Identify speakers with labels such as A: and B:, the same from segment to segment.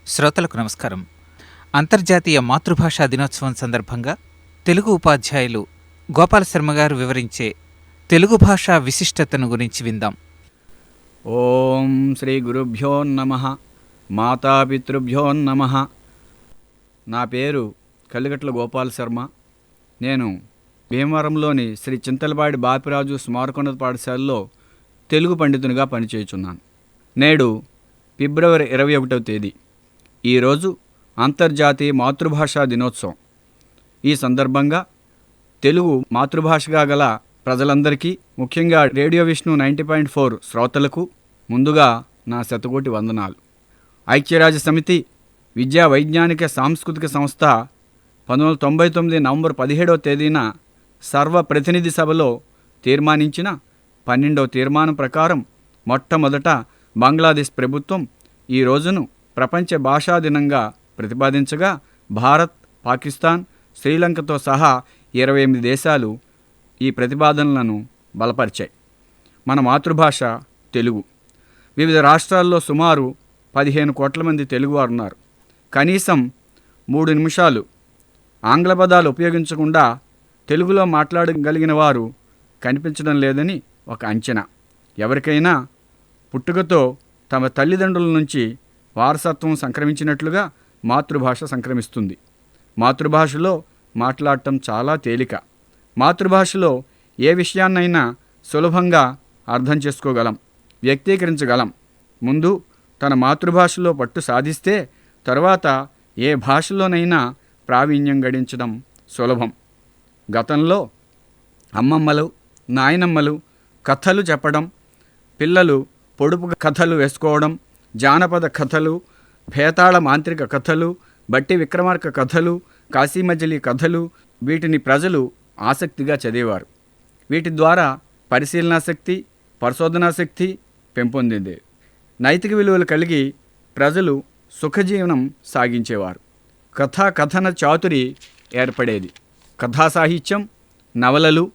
A: శ్రోతలకు నమస్కారం. అంతర్జాతీయ మాతృభాషా దినోత్సవం సందర్భంగా తెలుగు ఉపాధ్యాయులు గోపాల శర్మ గారు వివరించే తెలుగు భాషా విశిష్టతను గురించి విందాం.
B: ఓం శ్రీ గురుభ్యో నమః. మాతాపితృభ్యో నమః. నా పేరు కల్లిగట్ల గోపాల శర్మ. నేను భీమవరంలోని శ్రీ చింతలపాడి బాపిరాజు స్మారకోన్నత పాఠశాలలో తెలుగు పండితునిగా పనిచేయుచున్నాను. నేడు ఫిబ్రవరి 21వ తేదీ. ఈరోజు అంతర్జాతీయ మాతృభాషా దినోత్సవం. ఈ సందర్భంగా తెలుగు మాతృభాషగా గల ప్రజలందరికీ, ముఖ్యంగా రేడియో విష్ణు 90.4 శ్రోతలకు ముందుగా నా శతకోటి వందనాలు. ఐక్యరాజ్య సమితి విద్యా వైజ్ఞానిక సాంస్కృతిక సంస్థ 1999 నవంబర్ 17వ తేదీన సర్వప్రతినిధి సభలో తీర్మానించిన 12వ తీర్మానం ప్రకారం మొట్టమొదట బంగ్లాదేశ్ ప్రభుత్వం ఈ రోజును ప్రపంచ భాషా దినంగా ప్రతిపాదించగా, భారత్, పాకిస్తాన్, శ్రీలంకతో సహా 28 దేశాలు ఈ ప్రతిపాదనలను బలపరిచాయి. మన మాతృభాష తెలుగు. వివిధ రాష్ట్రాల్లో సుమారు 15 కోట్ల మంది తెలుగువారు ఉన్నారు. కనీసం 3 నిమిషాలు ఆంగ్ల పదాలు ఉపయోగించకుండా తెలుగులో మాట్లాడగలిగిన వారు కనిపించడం లేదని ఒక అంచనా. ఎవరికైనా పుట్టుకతో తమ తల్లిదండ్రుల నుంచి వారసత్వం సంక్రమించినట్లుగా మాతృభాష సంక్రమిస్తుంది. మాతృభాషలో మాట్లాడటం చాలా తేలిక. మాతృభాషలో ఏ విషయాన్నైనా సులభంగా అర్థం చేసుకోగలం, వ్యక్తీకరించగలం. ముందు తన మాతృభాషలో పట్టు సాధిస్తే తరువాత ఏ భాషలోనైనా ప్రావీణ్యం గడించడం సులభం. గతంలో అమ్మమ్మలు, నాయనమ్మలు కథలు చెప్పడం, పిల్లలు పొడుపు కథలు వేసుకోవడం, జానపద కథలు, భేతాళ మాంత్రిక కథలు, బట్టి విక్రమార్క కథలు, కాశీమజిలీ కథలు, వీటిని ప్రజలు ఆసక్తిగా చదివేవారు. వీటి ద్వారా పరిశీలనాశక్తి, పరిశోధనాశక్తి పెంపొందింది. నైతిక విలువలు కలిగి ప్రజలు సుఖజీవనం సాగించేవారు. కథా కథన చాతురి ఏర్పడేది. కథా సాహిత్యం, నవలలు,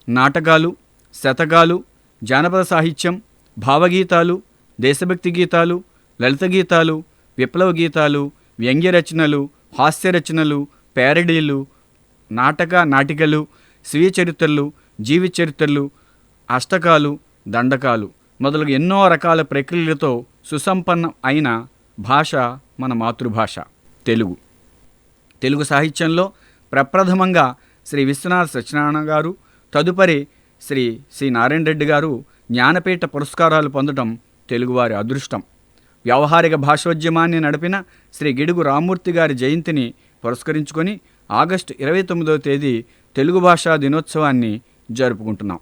B: నాటకాలు, శతకాలు, జానపద సాహిత్యం, భావగీతాలు, దేశభక్తి గీతాలు, లలిత గీతాలు, విప్లవ గీతాలు, వ్యంగ్య రచనలు, హాస్య రచనలు, ప్యారడీలు, నాటికలు, స్వీయ చరిత్రలు, జీవిత చరిత్రలు, అష్టకాలు, దండకాలు మొదలగు ఎన్నో రకాల ప్రక్రియలతో సుసంపన్నం అయిన భాష మన మాతృభాష తెలుగు. తెలుగు సాహిత్యంలో ప్రప్రథమంగా శ్రీ విశ్వనాథ సత్యనారాయణ గారు, తదుపరి శ్రీ సి నారాయణ రెడ్డి గారు జ్ఞానపీఠ పురస్కారాలు పొందడం తెలుగువారి అదృష్టం. వ్యవహారిక భాషోద్యమాన్ని నడిపిన శ్రీ గిడుగు రామ్మూర్తి గారి జయంతిని పురస్కరించుకొని ఆగస్టు 29వ తేదీ తెలుగు భాషా దినోత్సవాన్ని జరుపుకుంటున్నాం.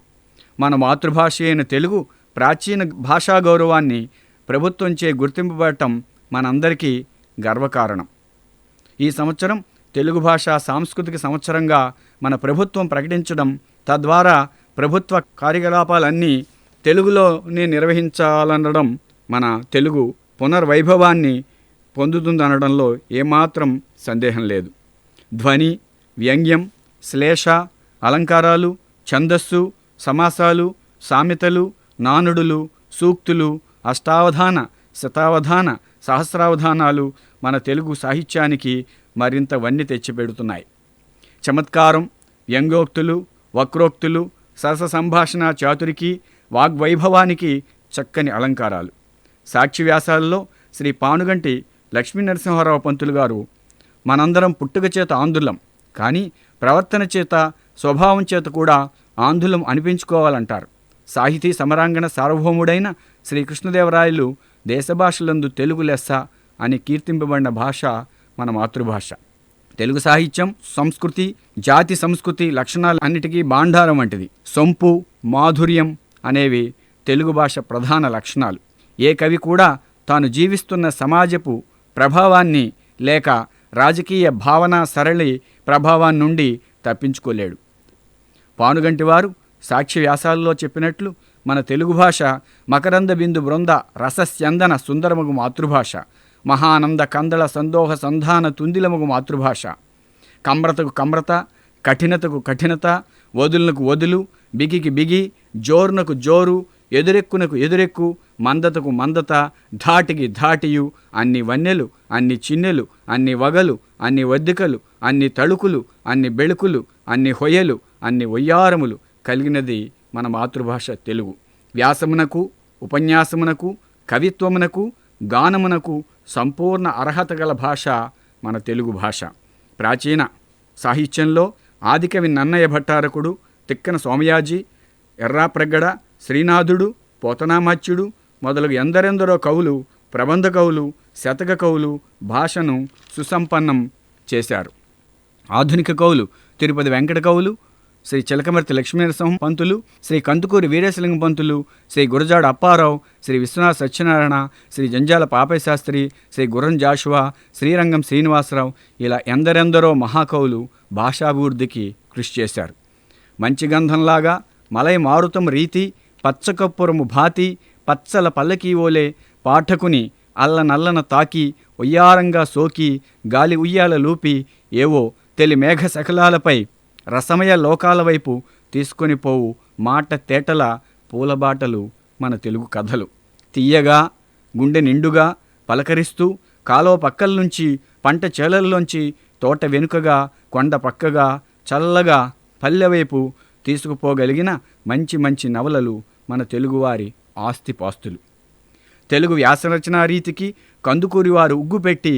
B: మన మాతృభాష అయిన తెలుగు ప్రాచీన భాషా గౌరవాన్ని ప్రభుత్వంచే గుర్తింపబడటం మనందరికీ గర్వకారణం. ఈ సంవత్సరం తెలుగు భాష సాంస్కృతిక సంవత్సరంగా మన ప్రభుత్వం ప్రకటించడం, తద్వారా ప్రభుత్వ కార్యకలాపాలన్నీ తెలుగులోనే నిర్వహించాలనడం మన తెలుగు పునర్వైభవాన్ని పొందుతుందనడంలో ఏమాత్రం సందేహం లేదు. ధ్వని, వ్యంగ్యం, శ్లేష, అలంకారాలు, ఛందస్సు, సమాసాలు, సామెతలు, నానుడులు, సూక్తులు, అష్టావధాన, శతావధాన, సహస్రావధానాలు మన తెలుగు సాహిత్యానికి మరింత వన్నె తెచ్చిపెడుతున్నాయి. చమత్కారం, వ్యంగ్యోక్తులు, వక్రోక్తులు, సరస సంభాషణ చాతురికి, వాగ్వైభవానికి చక్కని అలంకారాలు. సాక్షి వ్యాసాలలో శ్రీ పానుగంటి లక్ష్మీనరసింహారావు పంతులు గారు, మనందరం పుట్టుక చేత ఆంధ్రులం, కానీ ప్రవర్తన చేత, స్వభావం చేత కూడా ఆంధ్రులం అనిపించుకోవాలంటారు. సాహితీ సమరాంగణ సార్వభౌముడైన శ్రీకృష్ణదేవరాయలు దేశభాషలందు తెలుగు లెస్స అని కీర్తింపబడిన భాష మన మాతృభాష. తెలుగు సాహిత్యం, సంస్కృతి, జాతి సంస్కృతి లక్షణాలు అన్నిటికీ భాండారం వంటిది. సొంపు, మాధుర్యం అనేవి తెలుగు భాష ప్రధాన లక్షణాలు. ఏ కవి కూడా తాను జీవిస్తున్న సమాజపు ప్రభావాన్ని లేక రాజకీయ భావన సరళి ప్రభావాన్ని నుండి తప్పించుకోలేడు. పానుగంటి వారు సాక్షి వ్యాసాలలో చెప్పినట్లు మన తెలుగు భాష మకరంద బిందు బృంద రసస్యందన సుందరమగు మాతృభాష, మహానంద కందళ సందోహ సంధాన తుందిలమగు మాతృభాష. కమ్రతకు కమ్రత, కఠినతకు కఠినత, వదులునకు వదులు, బిగికి బిగి, జోరునకు జోరు, ఎదురెక్కునకు ఎదురెక్కు, మందతకు మందత, ధాటికి ధాటియు, అన్ని వన్నెలు అన్ని చిన్నెలు, అన్ని వగలు, అన్ని వద్దికలు, అన్ని తళుకులు, అన్ని బెళుకులు, అన్ని హొయలు, అన్ని వయ్యారములు కలిగినది మన మాతృభాష తెలుగు. వ్యాసమునకు, ఉపన్యాసమునకు, కవిత్వమునకు, గానమునకు సంపూర్ణ అర్హత గల భాష మన తెలుగు భాష. ప్రాచీన సాహిత్యంలో ఆదికవి నన్నయ్య భట్టారకుడు, తిక్కన సోమయాజి, ఎర్రాప్రగడ, శ్రీనాథుడు, పోతనామాచ్యుడు మొదలగు ఎందరెందరో కవులు, ప్రబంధ కవులు, శతక కవులు భాషను సుసంపన్నం చేశారు. ఆధునిక కవులు తిరుపతి వెంకట కవులు, శ్రీ చిలకమర్తి లక్ష్మీనరసింహ పంతులు, శ్రీ కందుకూరి వీరేశలింగం పంతులు, శ్రీ గురజాడ అప్పారావు, శ్రీ విశ్వనాథ సత్యనారాయణ, శ్రీ జంజాల పాపయ్య శాస్త్రి, శ్రీ గుర్రం జాషువా, శ్రీరంగం శ్రీనివాసరావు ఇలా ఎందరెందరో మహాకవులు భాషాభివృద్ధికి కృషి చేశారు. మంచి గంధంలాగా మలై మారుతం రీతి, పచ్చకప్పురము భాతి, పచ్చల పల్లకీ ఓలే పాఠకుని అల్లనల్లన తాకి, ఉయ్యారంగా సోకి, గాలి ఉయ్యాల లూపి, ఏవో తెలి మేఘ శకలాలపై రసమయ లోకాల వైపు తీసుకొని పోవు మాట తేటల పూలబాటలు మన తెలుగు కథలు. తీయగా, గుండె నిండుగా పలకరిస్తూ కాలువ పక్కల నుంచి, పంట చేలల్లోంచి, తోట వెనుకగా, కొండ పక్కగా, చల్లగా పల్లెవైపు తీసుకుపోగలిగిన మంచి మంచి నవలలు మన తెలుగువారి ఆస్తిపాస్తులు. తెలుగు వ్యాసరచనా రీతికి కందుకూరి వారు ఉగ్గుపెట్టి,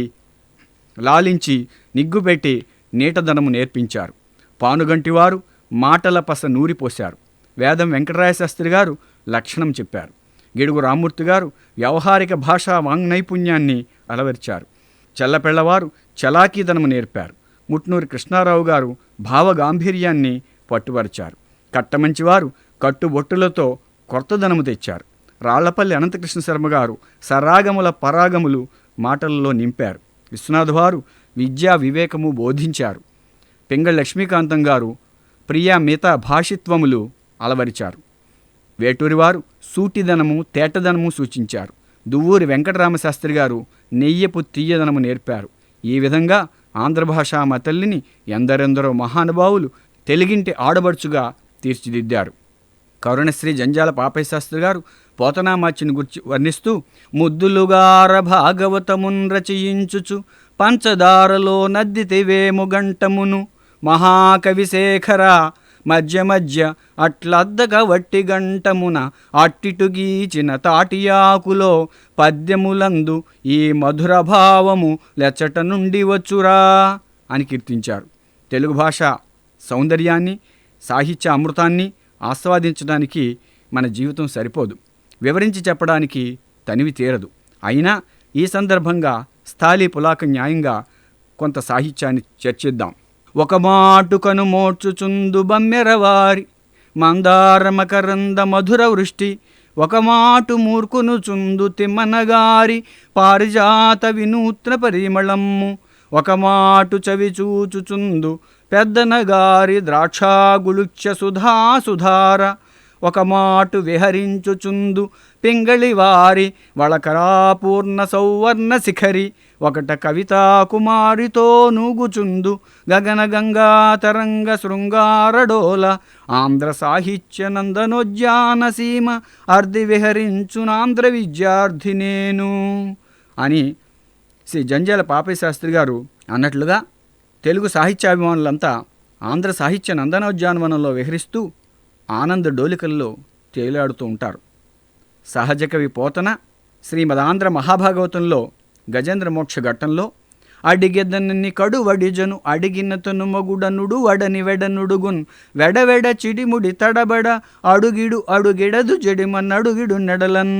B: లాలించి, నిగ్గుపెట్టి నీటదనము నేర్పించారు. పానుగంటివారు మాటల పస నూరిపోశారు. వేదం వెంకటరాయ శాస్త్రి గారు లక్షణం చెప్పారు. గిడుగు రామ్మూర్తి గారు వ్యవహారిక భాషా వాంగ్నైపుణ్యాన్ని అలవర్చారు. చల్లపెళ్లవారు చలాకీదనము నేర్పారు. ముట్నూరి కృష్ణారావు గారు భావగాంభీర్యాన్ని పట్టువరిచారు. కట్టమంచివారు కట్టుబొట్టులతో కొత్తదనము తెచ్చారు. రాళ్లపల్లి అనంతకృష్ణ శర్మ గారు సరాగముల పరాగములు మాటలలో నింపారు. విశ్వనాథ్ వారు విద్యా వివేకము బోధించారు. పింగళ లక్ష్మీకాంతం గారు ప్రియా మిత భాషిత్వములు అలవరిచారు. వేటూరివారు సూటిదనము, తేటదనము సూచించారు. దువ్వూరి వెంకటరామశాస్త్రి గారు నెయ్యపు తీయదనము నేర్పారు. ఈ విధంగా ఆంధ్రభాషా మతల్లిని ఎందరెందరో మహానుభావులు తెలుగింటి ఆడబడుచుగా తీర్చిదిద్దారు. కరుణశ్రీ జంజాల పాపయ్య శాస్త్రి గారు పోతనామాచిని గురించి వర్ణిస్తూ, ముద్దులుగార భాగవతమున్ రచయించుచు పంచదారలో నద్దితివేము గంటమును, మహాకవిశేఖర మధ్య మధ్య అట్లద్దక వట్టి గంటమున అట్టిటు గీచిన తాటియాకులో పద్యములందు ఈ మధుర భావము లెచ్చట నుండి వచ్చురా అని కీర్తించారు. తెలుగు భాష సౌందర్యాన్ని, సాహిత్య అమృతాన్ని ఆస్వాదించడానికి మన జీవితం సరిపోదు, వివరించి చెప్పడానికి తనివి తీరదు. అయినా ఈ సందర్భంగా స్థాళీ పులాక న్యాయంగా కొంత సాహిత్యాన్ని చర్చిద్దాం. ఒక మాటుకను మోడ్చుచుందు బమ్మెరవారి మందార మకరంద మధుర వృష్టి, ఒక మాటు మూర్ఖును చుందు తిమ్మనగారి పారిజాత వినూత్న పరిమళమ్ము, ఒక మాటు చవి చూచుచుందు పెద్దనగారి ద్రాక్షాగుళుచ్య సుధాసుధార, ఒక మాటు విహరించుచుందు పింగళివారి వళకరాపూర్ణ సౌవర్ణ శిఖరి, ఒకట కవితా కుమారితో నూగుచుందు గగన గంగా తరంగ శృంగారడోల, ఆంధ్ర సాహిత్య నందనోద్యాన సీమ అర్ధి విహరించునాంధ్ర విద్యార్థి నేను అని శ్రీ జంజాల పాపయ్య శాస్త్రి గారు అన్నట్లుగా తెలుగు సాహిత్యాభిమానులంతా ఆంధ్ర సాహిత్య నందనోద్యానవనంలో విహరిస్తూ ఆనంద డోలికల్లో తేలాడుతూ ఉంటారు. సహజ కవి పోతన శ్రీమదాంధ్ర మహాభాగవతంలో గజేంద్ర మోక్ష ఘట్టంలో అడిగెదన్ని కడువడిజను అడిగినతను మగుడనుడు వడని వెడనుడుగున్ వెడవెడ చిడిముడి తడబడ అడుగిడు అడుగిడదు జడిమన్నడుగిడు నెడలన్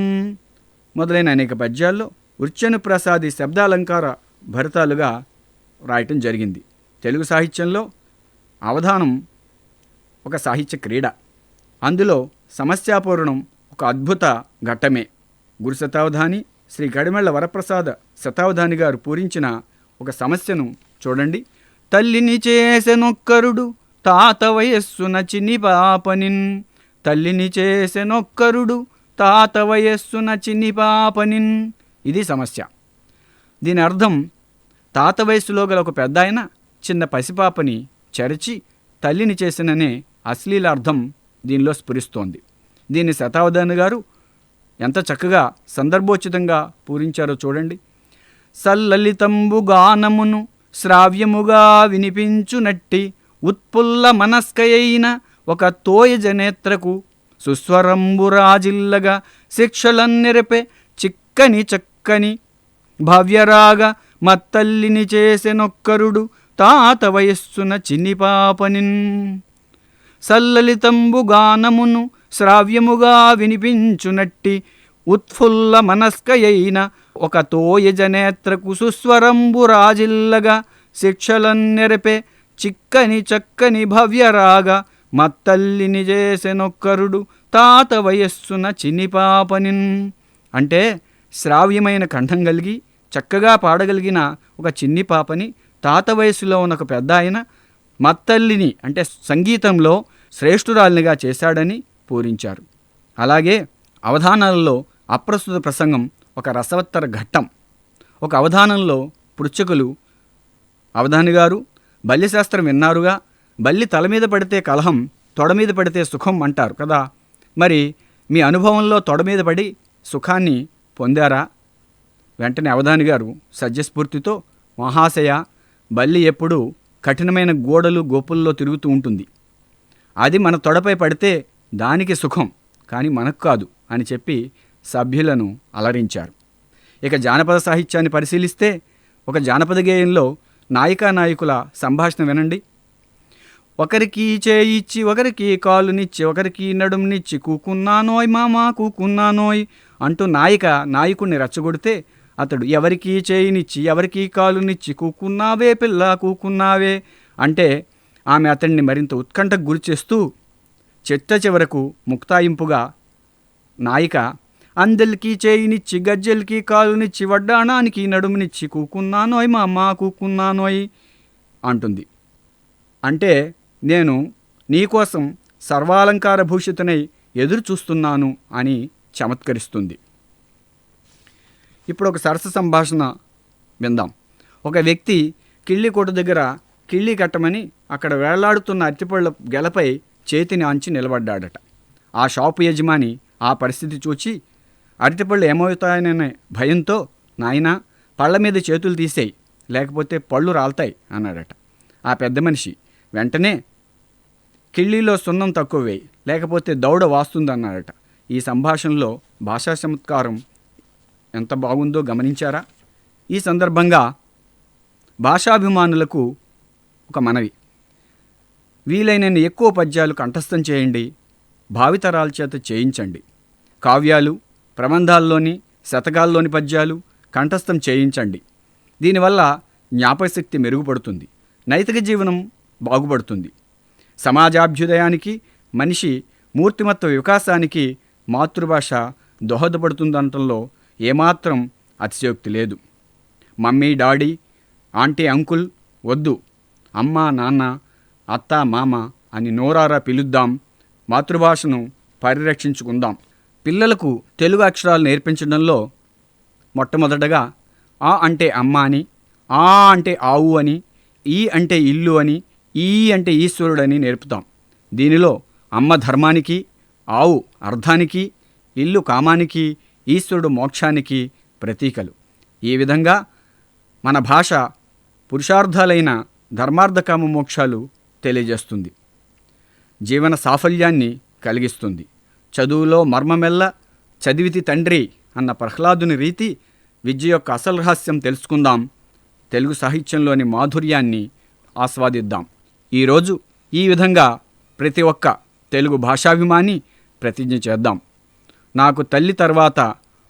B: మొదలైన అనేక పద్యాల్లో ఉర్చను ప్రసాది శబ్దాలంకార భరితాలుగా రాయటం జరిగింది. తెలుగు సాహిత్యంలో అవధానం ఒక సాహిత్య క్రీడ. అందులో సమస్యాపూర్ణం ఒక అద్భుత ఘట్టమే. గురు శతావధాని శ్రీ గడిమెళ్ల వరప్రసాద శతావధాని గారు పూరించిన ఒక సమస్యను చూడండి. తల్లిని చేసెనొక్కరుడు తాత వయస్సున చిన్ని పాపనిన్, తల్లిని చేసెనొక్కరుడు తాత వయస్సున చిన్ని పాపనిన్. ఇది సమస్య. దీని అర్థం తాత వయస్సులో గల ఒక పెద్ద ఆయన చిన్న పసిపాపని చెరచి తల్లిని చేసిననే అశ్లీలార్థం దీనిలో స్ఫురిస్తోంది. దీన్ని శతావధాని గారు ఎంత చక్కగా సందర్భోచితంగా పూరించారో చూడండి. సల్లలితంబు గానమును శ్రావ్యముగా వినిపించునట్టి ఉత్పుల్ల మనస్కయైన ఒక తోయజనేత్రకు సుస్వరంబురాజిల్లగా శిక్షలన్నెరపే చిక్కని చక్కని భవ్యరాగ మత్తల్లిని చేసెనొక్కరుడు తాత వయస్సున చిన్ని పాపనిన్. సల్లలితంబు గానమును శ్రావ్యముగా వినిపించునట్టి ఉత్ఫుల్ల మనస్కయైన ఒక తోయజనేత్రకు సుస్వరంబురాజిల్లగా శిక్షలన్నెరపే చిక్కని చక్కని భవ్యరాగ మత్తల్లిని చేసెనొక్కరుడు తాత వయస్సున చిన్ని పాపనిన్. అంటే శ్రావ్యమైన కంఠం కలిగి చక్కగా పాడగలిగిన ఒక చిన్ని పాపని తాత వయస్సులో ఉన్న ఒక పెద్ద ఆయన మత్తల్లిని అంటే సంగీతంలో శ్రేష్ఠురాలినిగా చేశాడని పూరించారు. అలాగే అవధానాలలో అప్రస్తుత ప్రసంగం ఒక రసవత్తర ఘట్టం. ఒక అవధానంలో పృచ్ఛకులు అవధాని గారు బల్లిశాస్త్రం విన్నారుగా, బల్లి తల మీద పడితే కలహం, తొడ మీద పడితే సుఖం అంటారు కదా. మరి మీ అనుభవంలో తొడ మీద పడి సుఖాన్ని పొందారా? వెంటనే అవధాని గారు సజ్జస్ఫూర్తితో, మహాశయ, బల్లి ఎప్పుడూ కఠినమైన గోడలు గోపుల్లో తిరుగుతూ ఉంటుంది. అది మన తొడపై పడితే దానికి సుఖం, కానీ మనకు కాదు అని చెప్పి సభ్యులను అలరించారు. ఇక జానపద సాహిత్యాన్ని పరిశీలిస్తే ఒక జానపద గేయంలో నాయికానాయకుల సంభాషణ వినండి. ఒకరికి చేయిచ్చి ఒకరికి కాలునిచ్చి ఒకరికి నడుమునిచ్చి కూకున్నానోయ్ మామా కూకున్నానోయ్ అంటూ నాయకుడిని రెచ్చగొడితే అతడు ఎవరికి చేయినిచ్చి ఎవరికి కాలునిచ్చి కూకున్నావే పిల్ల కూకున్నావే అంటే ఆమె అతన్ని మరింత ఉత్కంఠకు గురి చేస్తూ చిట్ట చివరకు ముక్తాయింపుగా నాయిక అందెలకి చేయినిచ్చి గజ్జెలకి కాలునిచ్చి వడ్డాణానికి నడుమునిచ్చి కూకున్నానోయ్ మా అమ్మ కూకున్నానోయ్ అంటుంది. అంటే నేను నీకోసం సర్వాలంకార భూషితనై ఎదురు చూస్తున్నాను అని చమత్కరిస్తుంది. ఇప్పుడు ఒక సరస సంభాషణ విందాం. ఒక వ్యక్తి కిళ్ళి కొట్టు దగ్గర కిళ్ళి కట్టమని అక్కడ వేలాడుతున్న అరటిపళ్ళ గెలపై చేతిని ఆంచి నిలబడ్డాడట. ఆ షాపు యజమాని ఆ పరిస్థితి చూచి అరటిపళ్ళు ఏమవుతాయనే భయంతో, నాయనా పళ్ళ మీద చేతులు తీసేయి, లేకపోతే పళ్ళు రాలుతాయి అన్నాడట. ఆ పెద్ద మనిషి వెంటనే కిళ్ళీలో సున్నం తక్కువ వేయి, లేకపోతే దౌడ వాస్తుందన్నాడట. ఈ సంభాషణలో భాషా చమత్కారం ఎంత బాగుందో గమనించారా? ఈ సందర్భంగా భాషాభిమానులకు ఒక మనవి. వీలైనన్ని ఎక్కువ పద్యాలు కంఠస్థం చేయండి, భావితరాల చేత చేయించండి. కావ్యాలు, ప్రబంధాల్లోని, శతకాల్లోని పద్యాలు కంఠస్థం చేయించండి. దీనివల్ల జ్ఞాపకశక్తి మెరుగుపడుతుంది, నైతిక జీవనం బాగుపడుతుంది. సమాజాభ్యుదయానికి, మనిషి మూర్తిమత్వ వికాసానికి మాతృభాష దోహదపడుతుందనటంలో ఏమాత్రం అతిశయోక్తి లేదు. మమ్మీ డాడీ, ఆంటీ అంకుల్ వద్దు, అమ్మ నాన్న, అత్త మామ అని నోరారా పిలుద్దాం. మాతృభాషను పరిరక్షించుకుందాం. పిల్లలకు తెలుగు అక్షరాలు నేర్పించడంలో మొట్టమొదటగా ఆ అంటే అమ్మ అని, ఆ అంటే ఆవు అని, ఈ అంటే ఇల్లు అని, ఈ అంటే ఈశ్వరుడని నేర్పుతాం. దీనిలో అమ్మ ధర్మానికి, ఆవు అర్థానికి, ఇల్లు కామానికి, ఈశ్వరుడు మోక్షానికి ప్రతీకలు. ఈ విధంగా మన భాష పురుషార్థాలైన ధర్మార్థకామ మోక్షాలు తెలియజేస్తుంది, జీవన సాఫల్యాన్ని కలిగిస్తుంది. చదువులో మర్మమెల్ల చదివితి తండ్రి అన్న ప్రహ్లాదుని రీతి విద్య యొక్క అసలు రహస్యం తెలుసుకుందాం. తెలుగు సాహిత్యంలోని మాధుర్యాన్ని ఆస్వాదిద్దాం. ఈరోజు ఈ విధంగా ప్రతి ఒక్క తెలుగు భాషాభిమాని ప్రతిజ్ఞ చేద్దాం. నాకు తల్లి తర్వాత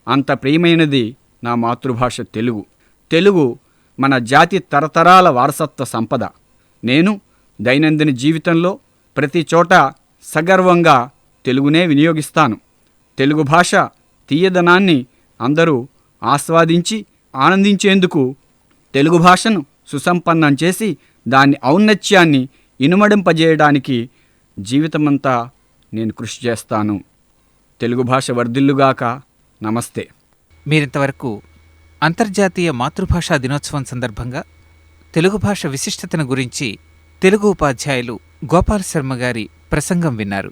B: అంత ప్రియమైనది నా మాతృభాష తెలుగు. తెలుగు మన జాతి తరతరాల వారసత్వ సంపద. నేను దైనందిన జీవితంలో ప్రతి చోట సగర్వంగా తెలుగునే వినియోగిస్తాను. తెలుగు భాష తీయదనాన్ని అందరూ ఆస్వాదించి ఆనందించేందుకు తెలుగు భాషను సుసంపన్నం చేసి దాని ఔన్నత్యాన్ని ఇనుమడింపజేయడానికి జీవితమంతా నేను కృషి చేస్తాను. తెలుగు భాష వర్ధిల్లుగాక. నమస్తే.
A: మీరింతవరకు అంతర్జాతీయ మాతృభాషా దినోత్సవం సందర్భంగా తెలుగు భాష విశిష్టతను గురించి తెలుగు ఉపాధ్యాయులు గోపాల్ శర్మ గారి ప్రసంగం విన్నారు.